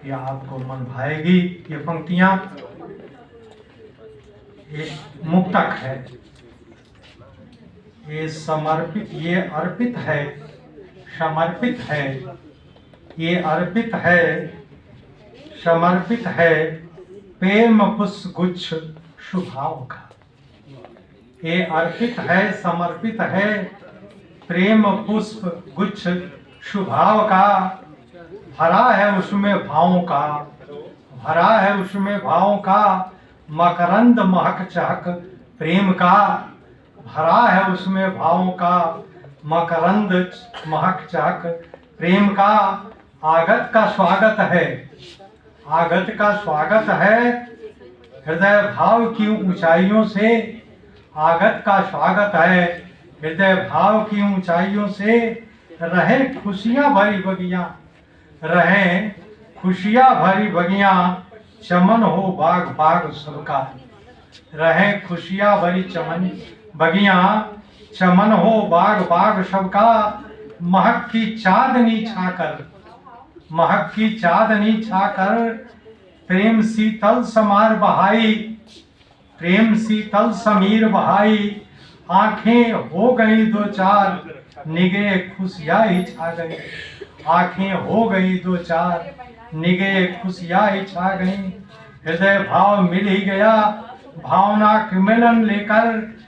ये आपको मन भाएगी। ये पंक्तियां एक मुक्तक है, ये समर्पित, ये अर्पित है, समर्पित है, ये अर्पित है, समर्पित है प्रेम पुष्प गुच्छ शुभाव का। ये अर्पित है, समर्पित है प्रेम पुष्प गुच्छ शुभाव का। भरा है उसमें भावों का, भरा है उसमें भावों का, मकरंद महक चहक प्रेम का। भरा है उसमें भावों का, मकरंद महक चहक प्रेम का। आगत का स्वागत है, आगत का स्वागत है हृदय भाव की ऊंचाइयों से। आगत का स्वागत है हृदय भाव की ऊंचाइयों से। रहे खुशियां भरी बगियां, रहे खुशियां भरी बगियां, चमन हो बाग बाग सबका। रहे खुशियां भरी चमन बगियां, चमन हो बाग बाग सबका। महक की चांदनी छाकर, महक की चांदनी छाकर, प्रेम शीतल समार बहाई, प्रेम शीतल समीर बहाई। आंखें हो गई दो चार, निगे खुशियाँ ही छा गई। आंखें हो गई दो चार, निगे खुशियाँ ही छा गई। हृदय भाव मिल ही गया, भावना के मिलन लेकर